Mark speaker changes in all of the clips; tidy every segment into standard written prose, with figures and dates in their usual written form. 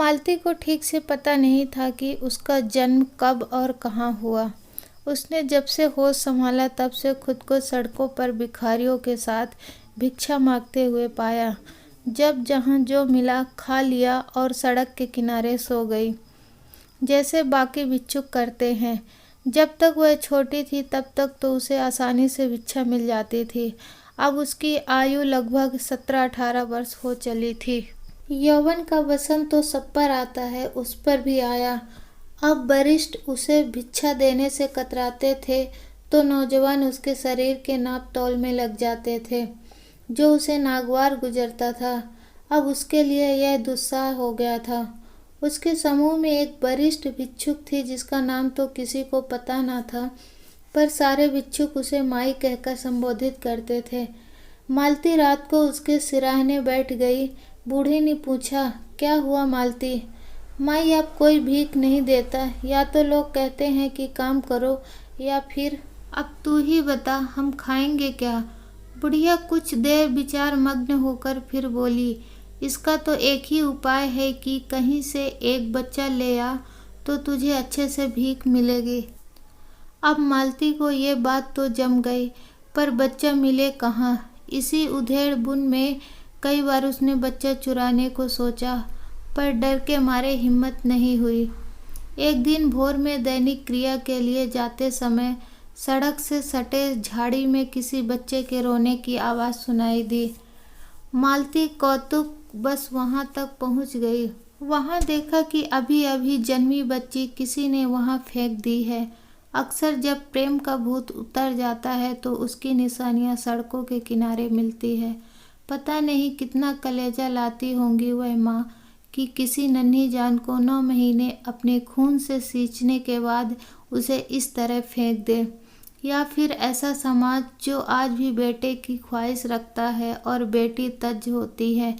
Speaker 1: मालती को ठीक से पता नहीं था कि उसका जन्म कब और कहाँ हुआ। उसने जब से होश संभाला तब से खुद को सड़कों पर भिखारियों के साथ भिक्षा मांगते हुए पाया। जब जहाँ जो मिला खा लिया और सड़क के किनारे सो गई, जैसे बाकी भिक्षुक करते हैं। जब तक वह छोटी थी तब तक तो उसे आसानी से भिक्षा मिल जाती थी। अब उसकी आयु लगभग 17-18 वर्ष हो चली थी। यौवन का वसंत तो सब पर आता है, उस पर भी आया। अब वरिष्ठ उसे भिक्षा देने से कतराते थे तो नौजवान उसके शरीर के नाप तौल में लग जाते थे, जो उसे नागवार गुजरता था। अब उसके लिए यह दुस्साह हो गया था। उसके समूह में एक वरिष्ठ भिक्षुक थी जिसका नाम तो किसी को पता न था, पर सारे भिक्षुक उसे माई कहकर संबोधित करते थे। मालती रात को उसके सिराहने बैठ गई। बूढ़ी ने पूछा, क्या हुआ मालती? माई, अब कोई भीख नहीं देता। या तो लोग कहते हैं कि काम करो, या फिर अब तू ही बता, हम खाएंगे क्या? बुढ़िया कुछ देर विचार मग्न होकर फिर बोली, इसका तो एक ही उपाय है कि कहीं से एक बच्चा ले आ तो तुझे अच्छे से भीख मिलेगी। अब मालती को ये बात तो जम गई, पर बच्चा मिले कहाँ? इसी उधेड़ बुन में कई बार उसने बच्चा चुराने को सोचा, पर डर के मारे हिम्मत नहीं हुई। एक दिन भोर में दैनिक क्रिया के लिए जाते समय सड़क से सटे झाड़ी में किसी बच्चे के रोने की आवाज़ सुनाई दी। मालती कौतुक बस वहां तक पहुंच गई। वहां देखा कि अभी अभी जन्मी बच्ची किसी ने वहां फेंक दी है। अक्सर जब प्रेम का भूत उतर जाता है तो उसकी निशानियां सड़कों के किनारे मिलती है। पता नहीं कितना कलेजा लाती होंगी वह माँ कि किसी नन्ही जान को 9 महीने अपने खून से सींचने के बाद उसे इस तरह फेंक दे। या फिर ऐसा समाज जो आज भी बेटे की ख्वाहिश रखता है और बेटी तज होती है,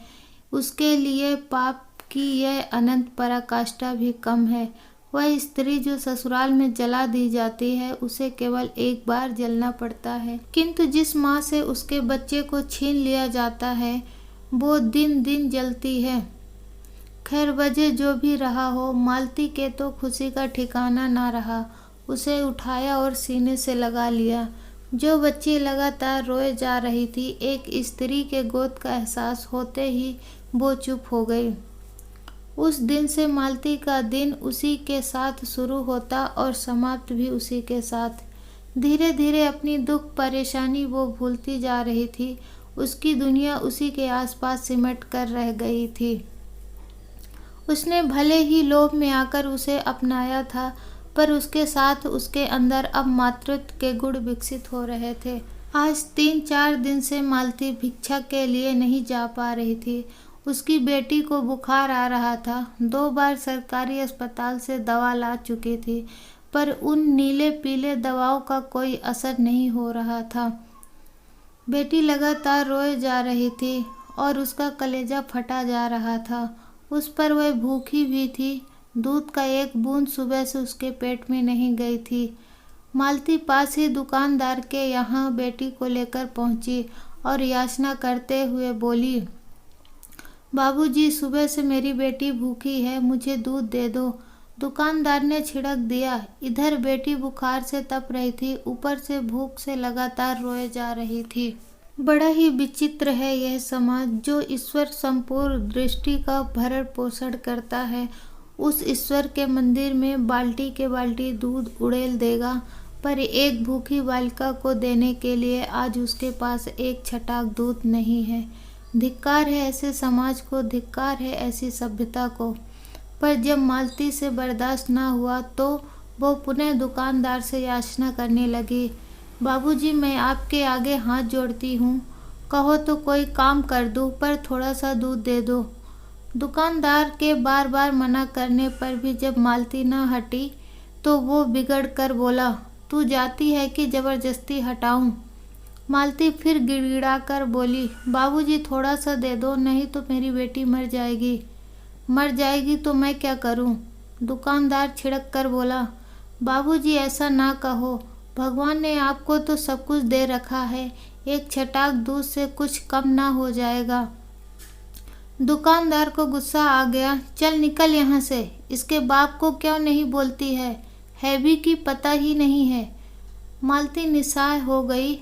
Speaker 1: उसके लिए पाप की यह अनंत पराकाष्ठा भी कम है। वह स्त्री जो ससुराल में जला दी जाती है, उसे केवल एक बार जलना पड़ता है, किंतु जिस माँ से उसके बच्चे को छीन लिया जाता है वो दिन दिन जलती है। खैर, वजह जो भी रहा हो, मालती के तो खुशी का ठिकाना ना रहा। उसे उठाया और सीने से लगा लिया। जो बच्ची लगातार रोए जा रही थी, एक स्त्री के गोद का एहसास होते ही वो चुप हो गई। उस दिन से मालती का दिन उसी के साथ शुरू होता और समाप्त भी उसी के साथ। धीरे धीरे अपनी दुख परेशानी वो भूलती जा रही थी। उसकी दुनिया उसी के आसपास सिमट कर रह गई थी। उसने भले ही लोभ में आकर उसे अपनाया था, पर उसके साथ उसके अंदर अब मातृत्व के गुण विकसित हो रहे थे। आज 3-4 दिन से मालती भिक्षा के लिए नहीं जा पा रही थी। उसकी बेटी को बुखार आ रहा था। 2 बार सरकारी अस्पताल से दवा ला चुकी थी, पर उन नीले पीले दवाओं का कोई असर नहीं हो रहा था। बेटी लगातार रोए जा रही थी और उसका कलेजा फटा जा रहा था। उस पर वह भूखी भी थी। दूध का एक बूंद सुबह से उसके पेट में नहीं गई थी। मालती पास ही दुकानदार के यहाँ बेटी को लेकर पहुंची और याचना करते हुए बोली, बाबूजी, सुबह से मेरी बेटी भूखी है, मुझे दूध दे दो। दुकानदार ने छिड़क दिया। इधर बेटी बुखार से तप रही थी, ऊपर से भूख से लगातार रोए जा रही थी। बड़ा ही विचित्र है यह समाज, जो ईश्वर संपूर्ण दृष्टि का भरण पोषण करता है। उस ईश्वर के मंदिर में बाल्टी के बाल्टी दूध उड़ेल देगा, पर एक भूखी बालिका को देने के लिए आज उसके पास एक छटाक दूध नहीं है। धिक्कार है ऐसे समाज को, धिक्कार है ऐसी सभ्यता को। पर जब मालती से बर्दाश्त ना हुआ तो वो पुनः दुकानदार से याचना करने लगी, बाबूजी, मैं आपके आगे हाथ जोड़ती हूँ, कहो तो कोई काम कर दूँ, पर थोड़ा सा दूध दे दो। दुकानदार के बार बार मना करने पर भी जब मालती न हटी तो वो बिगड़ कर बोला, तू जाती है कि जबरदस्ती हटाऊं? मालती फिर गिड़गिड़ा कर बोली, बाबूजी, थोड़ा सा दे दो, नहीं तो मेरी बेटी मर जाएगी। मर जाएगी तो मैं क्या करूं? दुकानदार छिड़क कर बोला, बाबूजी, ऐसा ना कहो, भगवान ने आपको तो सब कुछ दे रखा है, एक छटाक दूध से कुछ कम ना हो जाएगा। दुकानदार को गुस्सा आ गया। चल निकल यहाँ से, इसके बाप को क्यों नहीं बोलती है भी कि पता ही नहीं है। मालती निस्सहाय हो गई,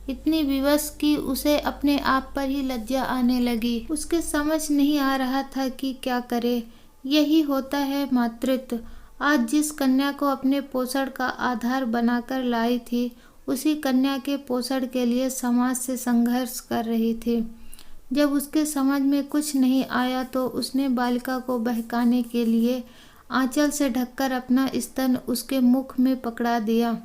Speaker 1: इतनी विवश कि उसे अपने आप पर ही लज्जा आने लगी। उसके समझ नहीं आ रहा था कि क्या करे। यही होता है मातृत्व। आज जिस कन्या को अपने पोषण का आधार बनाकर लाई थी, उसी कन्या के पोषण के लिए समाज से संघर्ष कर रही थी। जब उसके समझ में कुछ नहीं आया तो उसने बालिका को बहकाने के लिए आंचल से ढककर अपना स्तन उसके मुख में पकड़ा दिया।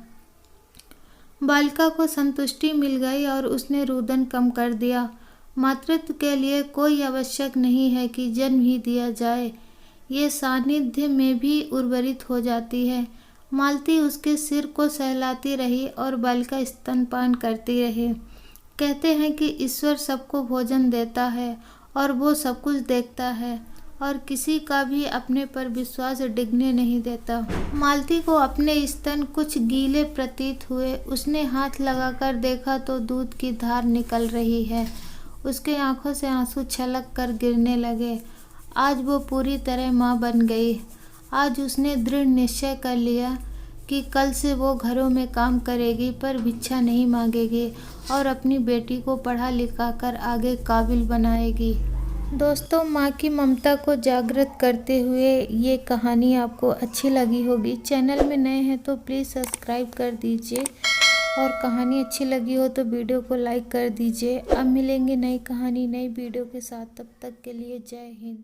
Speaker 1: बालिका को संतुष्टि मिल गई और उसने रुदन कम कर दिया। मातृत्व के लिए कोई आवश्यक नहीं है कि जन्म ही दिया जाए, ये सानिध्य में भी उर्वरित हो जाती है। मालती उसके सिर को सहलाती रही और बालिका स्तनपान करती रही। कहते हैं कि ईश्वर सबको भोजन देता है और वो सब कुछ देखता है और किसी का भी अपने पर विश्वास डिगने नहीं देता। मालती को अपने स्तन कुछ गीले प्रतीत हुए। उसने हाथ लगाकर देखा तो दूध की धार निकल रही है। उसके आंखों से आंसू छलक कर गिरने लगे। आज वो पूरी तरह माँ बन गई। आज उसने दृढ़ निश्चय कर लिया कि कल से वो घरों में काम करेगी पर भिक्षा नहीं मांगेगी और अपनी बेटी को पढ़ा लिखा कर आगे काबिल बनाएगी। दोस्तों, माँ की ममता को जागृत करते हुए ये कहानी आपको अच्छी लगी होगी। चैनल में नए हैं तो प्लीज़ सब्सक्राइब कर दीजिए और कहानी अच्छी लगी हो तो वीडियो को लाइक कर दीजिए। अब मिलेंगे नई कहानी नई वीडियो के साथ, तब तक के लिए जय हिंद।